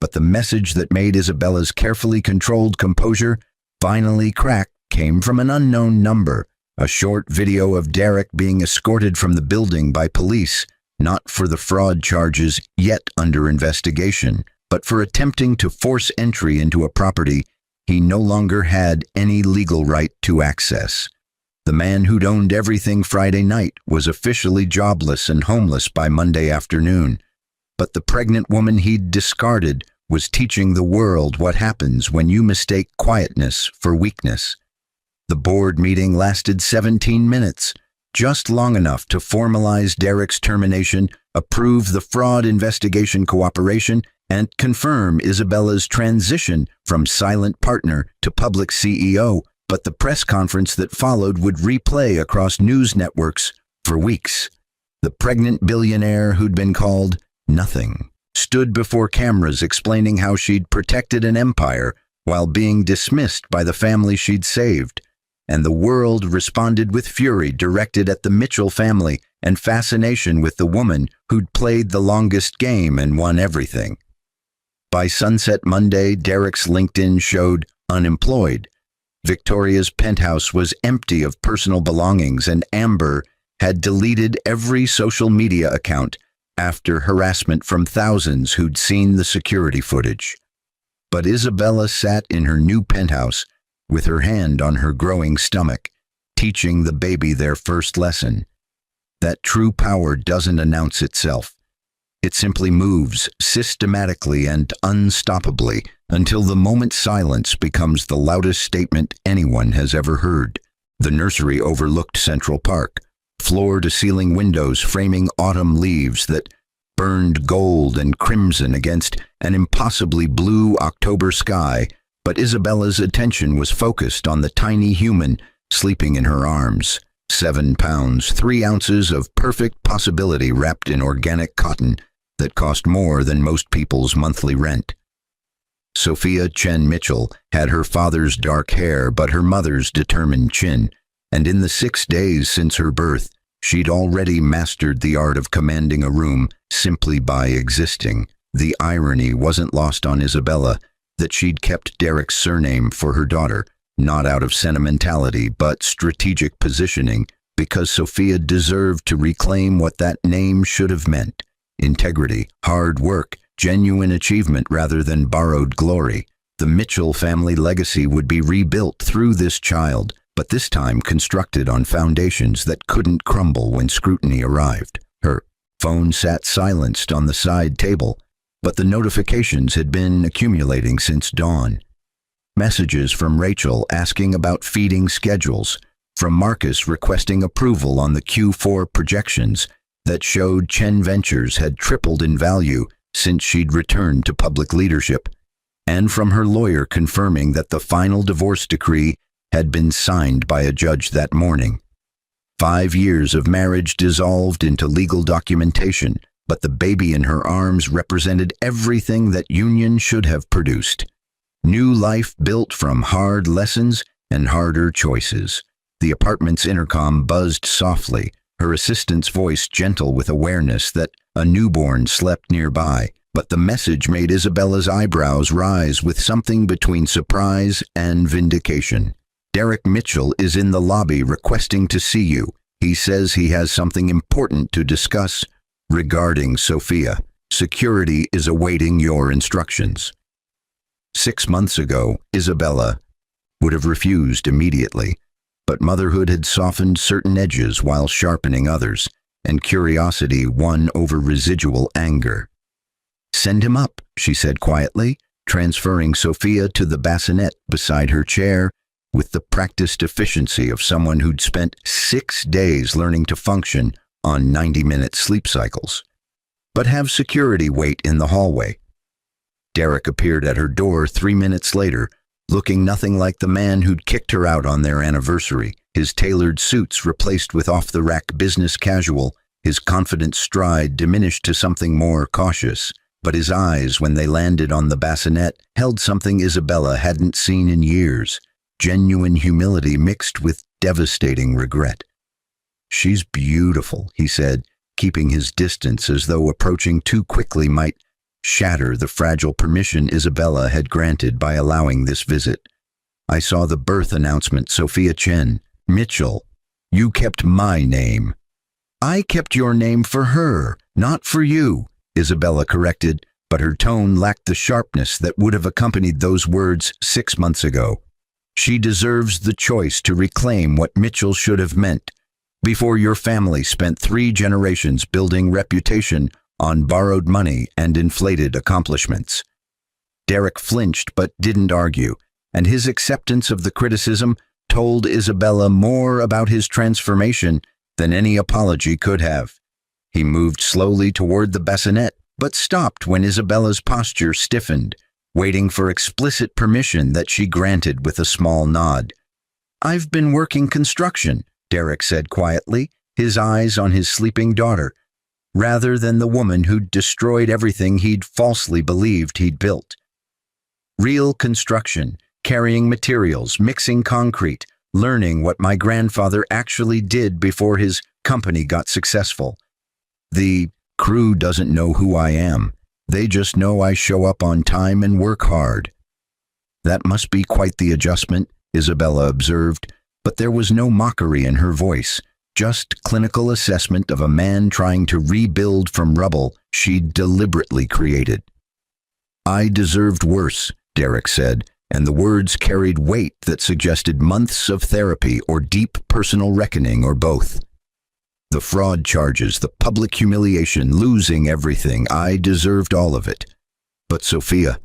But the message that made Isabella's carefully controlled composure finally crack came from an unknown number. A short video of Derek being escorted from the building by police, not for the fraud charges yet under investigation, but for attempting to force entry into a property he no longer had any legal right to access. The man who'd owned everything Friday night was officially jobless and homeless by Monday afternoon. But the pregnant woman he'd discarded was teaching the world what happens when you mistake quietness for weakness. The board meeting lasted 17 minutes, just long enough to formalize Derek's termination, approve the fraud investigation cooperation, and confirm Isabella's transition from silent partner to public CEO. But the press conference that followed would replay across news networks for weeks. The pregnant billionaire who'd been called nothing stood before cameras explaining how she'd protected an empire while being dismissed by the family she'd saved. And the world responded with fury directed at the Mitchell family and fascination with the woman who'd played the longest game and won everything. By sunset Monday, Derek's LinkedIn showed unemployed. Victoria's penthouse was empty of personal belongings, and Amber had deleted every social media account after harassment from thousands who'd seen the security footage. But Isabella sat in her new penthouse with her hand on her growing stomach, teaching the baby their first lesson. That true power doesn't announce itself. It simply moves systematically and unstoppably until the moment silence becomes the loudest statement anyone has ever heard. The nursery overlooked Central Park, floor-to-ceiling windows framing autumn leaves that burned gold and crimson against an impossibly blue October sky, but Isabella's attention was focused on the tiny human sleeping in her arms. 7 pounds, 3 ounces of perfect possibility wrapped in organic cotton that cost more than most people's monthly rent. Sophia Chen Mitchell had her father's dark hair but her mother's determined chin, and in the 6 days since her birth, she'd already mastered the art of commanding a room simply by existing. The irony wasn't lost on Isabella that she'd kept Derek's surname for her daughter, not out of sentimentality but strategic positioning, because Sophia deserved to reclaim what that name should have meant: integrity, hard work, genuine achievement rather than borrowed glory. The Mitchell family legacy would be rebuilt through this child, but this time constructed on foundations that couldn't crumble when scrutiny arrived. Her phone sat silenced on the side table, but the notifications had been accumulating since dawn. Messages from Rachel asking about feeding schedules, from Marcus requesting approval on the Q4 projections that showed Chen Ventures had tripled in value since she'd returned to public leadership, and from her lawyer confirming that the final divorce decree had been signed by a judge that morning. 5 years of marriage dissolved into legal documentation, but the baby in her arms represented everything that union should have produced. New life built from hard lessons and harder choices. The apartment's intercom buzzed softly, her assistant's voice gentle with awareness that a newborn slept nearby, but the message made Isabella's eyebrows rise with something between surprise and vindication. "Derek Mitchell is in the lobby requesting to see you. He says he has something important to discuss regarding Sophia. Security is awaiting your instructions." 6 months ago, Isabella would have refused immediately, but motherhood had softened certain edges while sharpening others, and curiosity won over residual anger. "Send him up," she said quietly, transferring Sophia to the bassinet beside her chair with the practiced efficiency of someone who'd spent 6 days learning to function on 90-minute sleep cycles. "But have security wait in the hallway." Derek appeared at her door 3 minutes later, looking nothing like the man who'd kicked her out on their anniversary, his tailored suits replaced with off-the-rack business casual, his confident stride diminished to something more cautious. But his eyes, when they landed on the bassinet, held something Isabella hadn't seen in years, genuine humility mixed with devastating regret. "She's beautiful," he said, keeping his distance as though approaching too quickly might shatter the fragile permission Isabella had granted by allowing this visit. "I saw the birth announcement, Sophia Chen. Mitchell, you kept my name." "I kept your name for her, not for you," Isabella corrected, but her tone lacked the sharpness that would have accompanied those words 6 months ago. "She deserves the choice to reclaim what Mitchell should have meant. Before your family spent 3 generations building reputation on borrowed money and inflated accomplishments." Derek flinched but didn't argue, and his acceptance of the criticism told Isabella more about his transformation than any apology could have. He moved slowly toward the bassinet, but stopped when Isabella's posture stiffened, waiting for explicit permission that she granted with a small nod. "I've been working construction," Derek said quietly, his eyes on his sleeping daughter, rather than the woman who'd destroyed everything he'd falsely believed he'd built. "Real construction, carrying materials, mixing concrete, learning what my grandfather actually did before his company got successful. The crew doesn't know who I am. They just know I show up on time and work hard." "That must be quite the adjustment," Isabella observed, but there was no mockery in her voice, just clinical assessment of a man trying to rebuild from rubble she'd deliberately created. "I deserved worse," Derek said, and the words carried weight that suggested months of therapy or deep personal reckoning or both. "The fraud charges, the public humiliation, losing everything. I deserved all of it. But Sophia,"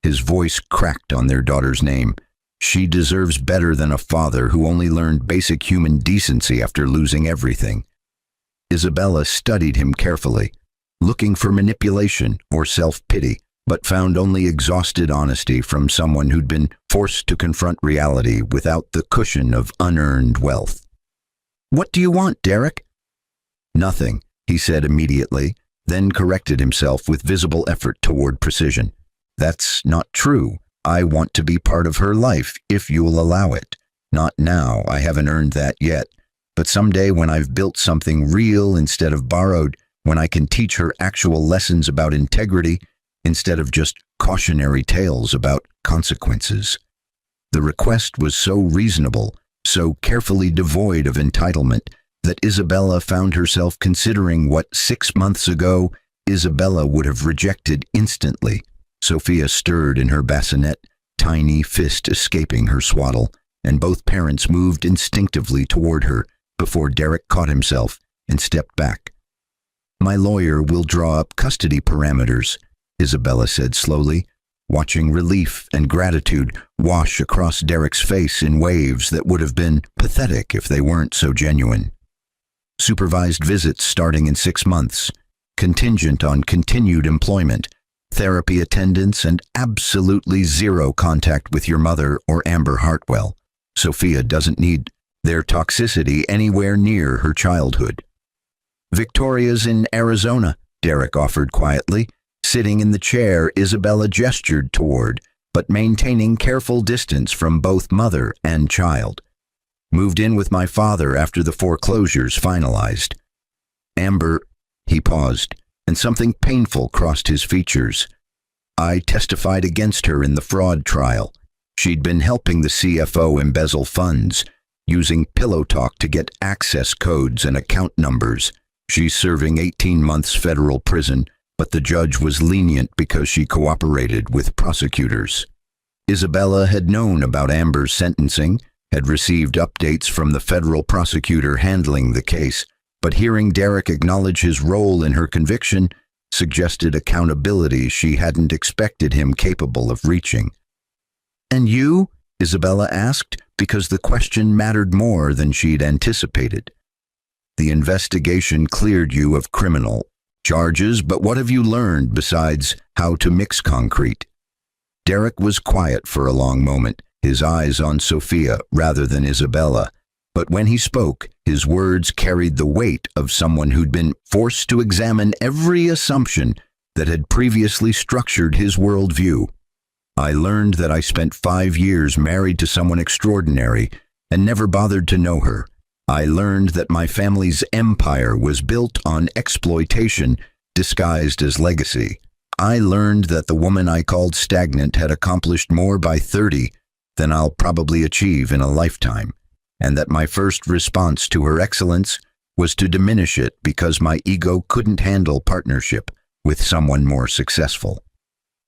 his voice cracked on their daughter's name, "she deserves better than a father who only learned basic human decency after losing everything." Isabella studied him carefully, looking for manipulation or self-pity, but found only exhausted honesty from someone who'd been forced to confront reality without the cushion of unearned wealth. "What do you want, Derek?" "Nothing," he said immediately, then corrected himself with visible effort toward precision. "That's not true. I want to be part of her life, if you'll allow it. Not now, I haven't earned that yet, but someday when I've built something real instead of borrowed, when I can teach her actual lessons about integrity instead of just cautionary tales about consequences." The request was so reasonable, so carefully devoid of entitlement, that Isabella found herself considering what 6 months ago Isabella would have rejected instantly. Sophia stirred in her bassinet, tiny fist escaping her swaddle, and both parents moved instinctively toward her before Derek caught himself and stepped back. "My lawyer will draw up custody parameters," Isabella said slowly, watching relief and gratitude wash across Derek's face in waves that would have been pathetic if they weren't so genuine. "Supervised visits starting in 6 months, contingent on continued employment, therapy attendance, and absolutely zero contact with your mother or Amber Hartwell. Sophia doesn't need their toxicity anywhere near her childhood." "Victoria's in Arizona," Derek offered quietly, sitting in the chair Isabella gestured toward, but maintaining careful distance from both mother and child. "Moved in with my father after the foreclosures finalized." "Amber," he paused, and something painful crossed his features. "I testified against her in the fraud trial. She'd been helping the CFO embezzle funds, using pillow talk to get access codes and account numbers. She's serving 18 months federal prison, but the judge was lenient because she cooperated with prosecutors." Isabella had known about Amber's sentencing, had received updates from the federal prosecutor handling the case, but hearing Derek acknowledge his role in her conviction suggested accountability she hadn't expected him capable of reaching. "And you?" Isabella asked, because the question mattered more than she'd anticipated. "The investigation cleared you of criminal charges, but what have you learned besides how to mix concrete?" Derek was quiet for a long moment, his eyes on Sophia rather than Isabella. But when he spoke, his words carried the weight of someone who'd been forced to examine every assumption that had previously structured his worldview. I learned that I spent 5 years married to someone extraordinary and never bothered to know her. I learned that my family's empire was built on exploitation disguised as legacy. I learned that the woman I called stagnant had accomplished more by 30 than I'll probably achieve in a lifetime, and that my first response to her excellence was to diminish it because my ego couldn't handle partnership with someone more successful.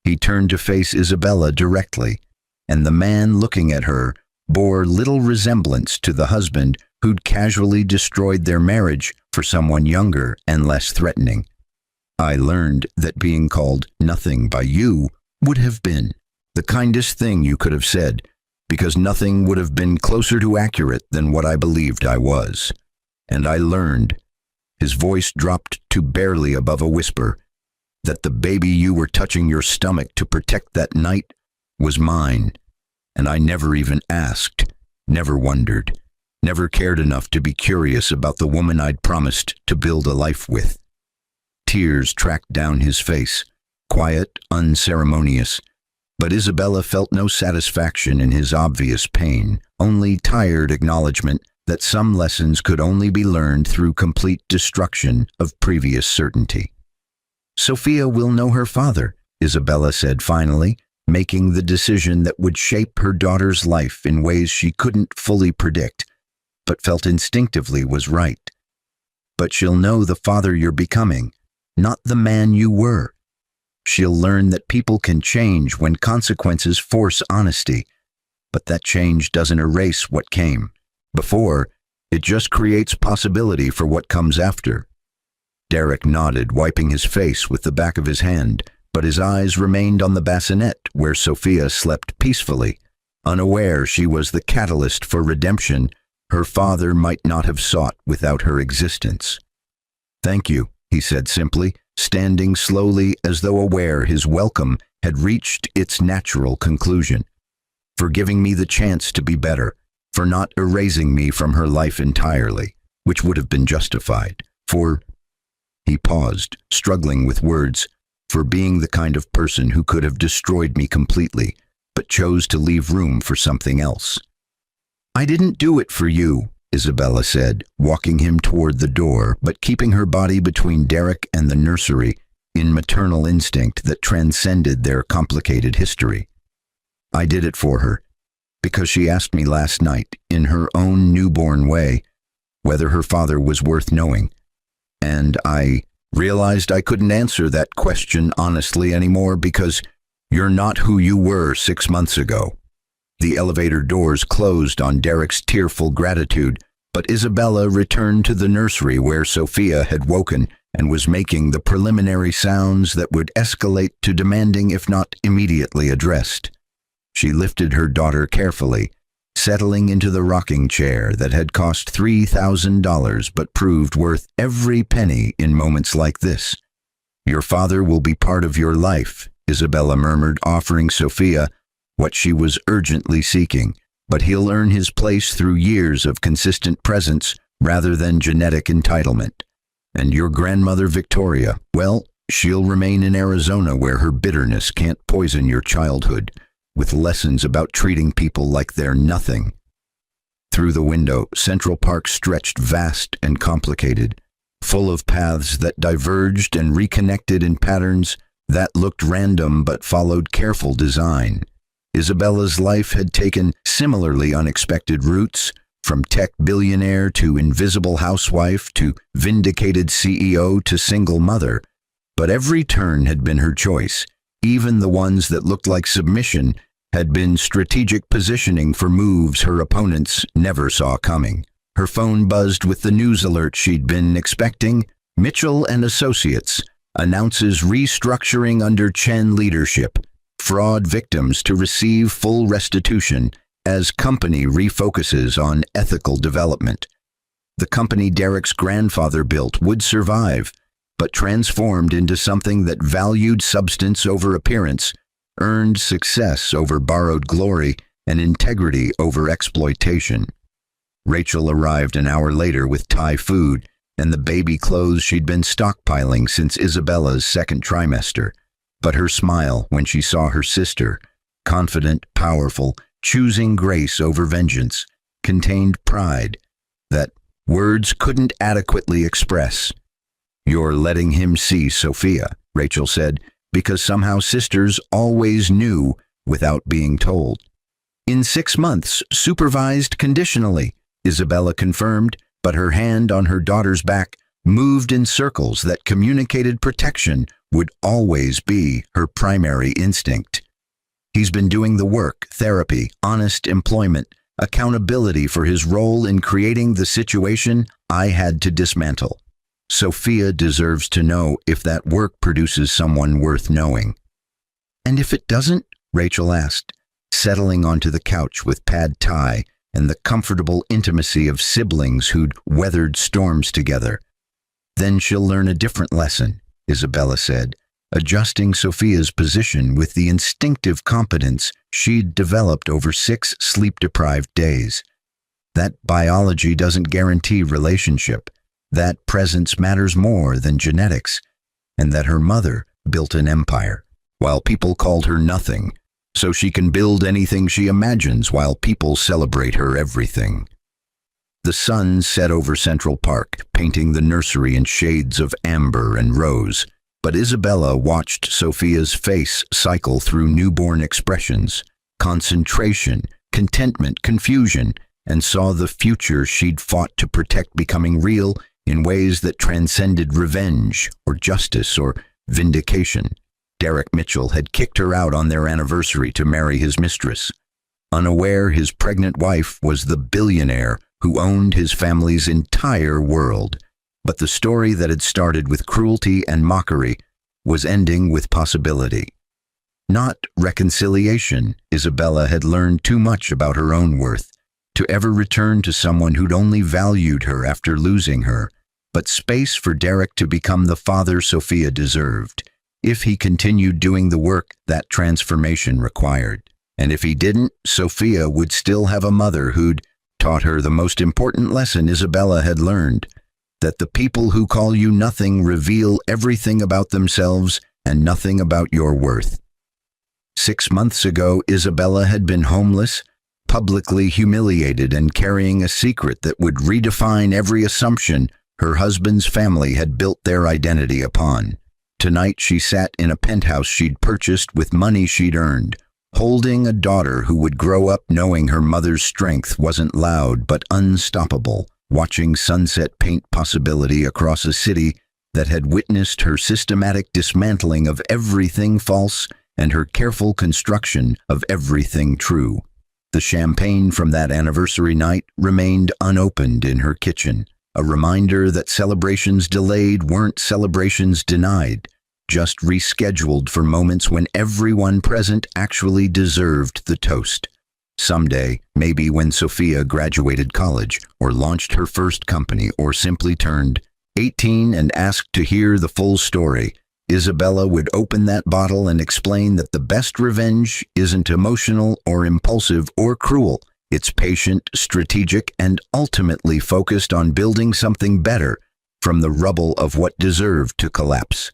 He turned to face Isabella directly, and the man looking at her bore little resemblance to the husband who'd casually destroyed their marriage for someone younger and less threatening. I learned that being called nothing by you would have been the kindest thing you could have said, because nothing would have been closer to accurate than what I believed I was. And I learned, his voice dropped to barely above a whisper, that the baby you were touching your stomach to protect that night was mine, and I never even asked, never wondered, never cared enough to be curious about the woman I'd promised to build a life with. Tears tracked down his face, quiet, unceremonious, but Isabella felt no satisfaction in his obvious pain, only tired acknowledgement that some lessons could only be learned through complete destruction of previous certainty. Sophia will know her father, Isabella said finally, making the decision that would shape her daughter's life in ways she couldn't fully predict, but felt instinctively was right. But she'll know the father you're becoming, not the man you were. She'll learn that people can change when consequences force honesty, but that change doesn't erase what came before, it just creates possibility for what comes after. Derek nodded, wiping his face with the back of his hand, but his eyes remained on the bassinet where Sophia slept peacefully, unaware she was the catalyst for redemption her father might not have sought without her existence. "Thank you," he said simply, standing slowly as though aware his welcome had reached its natural conclusion, "for giving me the chance to be better, for not erasing me from her life entirely, which would have been justified, for—" He paused, struggling with words, "for being the kind of person who could have destroyed me completely, but chose to leave room for something else." "I didn't do it for you," Isabella said, walking him toward the door, but keeping her body between Derek and the nursery in maternal instinct that transcended their complicated history. "I did it for her, because she asked me last night, in her own newborn way, whether her father was worth knowing. And I realized I couldn't answer that question honestly anymore because you're not who you were 6 months ago." The elevator doors closed on Derek's tearful gratitude, but Isabella returned to the nursery where Sophia had woken and was making the preliminary sounds that would escalate to demanding if not immediately addressed. She lifted her daughter carefully, settling into the rocking chair that had cost $3,000 but proved worth every penny in moments like this. "Your father will be part of your life," Isabella murmured, offering Sophia what she was urgently seeking, "but he'll earn his place through years of consistent presence rather than genetic entitlement. And your grandmother Victoria, well, she'll remain in Arizona where her bitterness can't poison your childhood with lessons about treating people like they're nothing." Through the window, Central Park stretched vast and complicated, full of paths that diverged and reconnected in patterns that looked random but followed careful design. Isabella's life had taken similarly unexpected routes, from tech billionaire to invisible housewife to vindicated CEO to single mother, but every turn had been her choice. Even the ones that looked like submission had been strategic positioning for moves her opponents never saw coming. Her phone buzzed with the news alert she'd been expecting. Mitchell and Associates announces restructuring under Chen leadership. Fraud victims to receive full restitution as company refocuses on ethical development. The company Derek's grandfather built would survive, but transformed into something that valued substance over appearance earned success over borrowed glory and integrity over exploitation. Rachel arrived an hour later with Thai food and the baby clothes she'd been stockpiling since Isabella's second trimester. But her smile when she saw her sister, confident, powerful, choosing grace over vengeance, contained pride that words couldn't adequately express. "You're letting him see Sophia," Rachel said, because somehow sisters always knew without being told. "In 6 months, supervised conditionally," Isabella confirmed, but her hand on her daughter's back moved in circles that communicated protection would always be her primary instinct. "He's been doing the work, therapy, honest employment, accountability for his role in creating the situation I had to dismantle. Sophia deserves to know if that work produces someone worth knowing." "And if it doesn't?" Rachel asked, settling onto the couch with pad thai and the comfortable intimacy of siblings who'd weathered storms together. "Then she'll learn a different lesson," Isabella said, adjusting Sophia's position with the instinctive competence she'd developed over 6 sleep-deprived days. "That biology doesn't guarantee relationship, that presence matters more than genetics, and that her mother built an empire, while people called her nothing, so she can build anything she imagines while people celebrate her everything." The sun set over Central Park, painting the nursery in shades of amber and rose, but Isabella watched Sophia's face cycle through newborn expressions, concentration, contentment, confusion, and saw the future she'd fought to protect becoming real in ways that transcended revenge or justice or vindication. Derek Mitchell had kicked her out on their anniversary to marry his mistress. Unaware his pregnant wife was the billionaire who owned his family's entire world. But the story that had started with cruelty and mockery was ending with possibility. Not reconciliation. Isabella had learned too much about her own worth to ever return to someone who'd only valued her after losing her, but space for Derek to become the father Sophia deserved, if he continued doing the work that transformation required. And if he didn't, Sophia would still have a mother who'd taught her the most important lesson Isabella had learned, that the people who call you nothing reveal everything about themselves and nothing about your worth. 6 months ago, Isabella had been homeless, publicly humiliated, and carrying a secret that would redefine every assumption her husband's family had built their identity upon. Tonight she sat in a penthouse she'd purchased with money she'd earned, holding a daughter who would grow up knowing her mother's strength wasn't loud but unstoppable, watching sunset paint possibility across a city that had witnessed her systematic dismantling of everything false and her careful construction of everything true. The champagne from that anniversary night remained unopened in her kitchen, a reminder that celebrations delayed weren't celebrations denied, just rescheduled for moments when everyone present actually deserved the toast. Someday, maybe when Sophia graduated college, or launched her first company, or simply turned 18 and asked to hear the full story, Isabella would open that bottle and explain that the best revenge isn't emotional or impulsive or cruel. It's patient, strategic, and ultimately focused on building something better from the rubble of what deserved to collapse.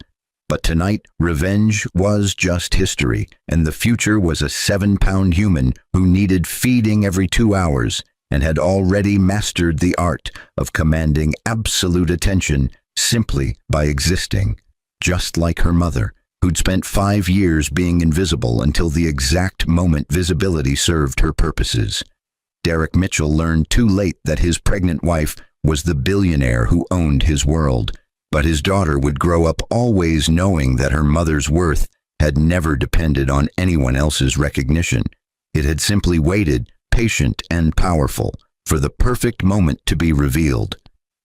But tonight, revenge was just history, and the future was a 7-pound human who needed feeding every 2 hours and had already mastered the art of commanding absolute attention simply by existing. Just like her mother, who'd spent 5 years being invisible until the exact moment visibility served her purposes. Derek Mitchell learned too late that his pregnant wife was the billionaire who owned his world, but his daughter would grow up always knowing that her mother's worth had never depended on anyone else's recognition. It had simply waited, patient and powerful, for the perfect moment to be revealed.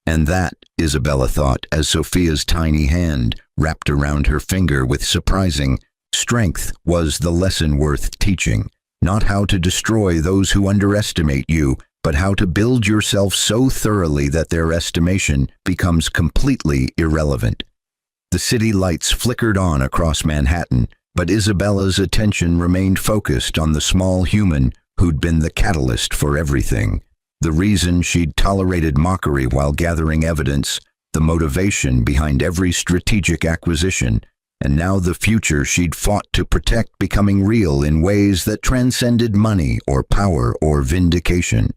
And that, Isabella thought, as Sophia's tiny hand wrapped around her finger with surprising strength, was the lesson worth teaching. Not how to destroy those who underestimate you, but how to build yourself so thoroughly that their estimation becomes completely irrelevant. The city lights flickered on across Manhattan, But Isabella's attention remained focused on the small human who'd been the catalyst for everything. The reason she'd tolerated mockery while gathering evidence, the motivation behind every strategic acquisition, and now the future she'd fought to protect becoming real in ways that transcended money or power or vindication.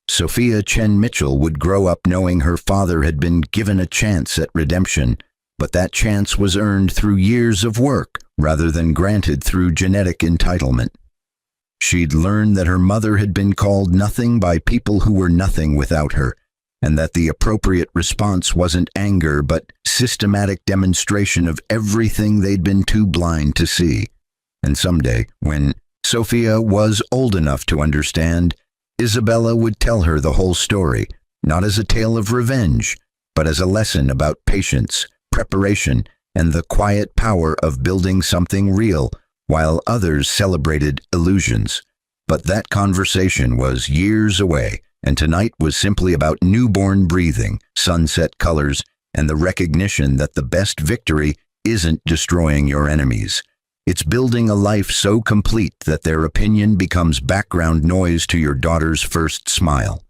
Sophia Chen Mitchell would grow up knowing her father had been given a chance at redemption, but that chance was earned through years of work rather than granted through genetic entitlement. She'd learned that her mother had been called nothing by people who were nothing without her, and that the appropriate response wasn't anger but systematic demonstration of everything they'd been too blind to see. And someday, when Sophia was old enough to understand, Isabella would tell her the whole story, not as a tale of revenge, but as a lesson about patience, preparation, and the quiet power of building something real while others celebrated illusions. But that conversation was years away, and tonight was simply about newborn breathing, sunset colors, and the recognition that the best victory isn't destroying your enemies. It's building a life so complete that their opinion becomes background noise to your daughter's first smile.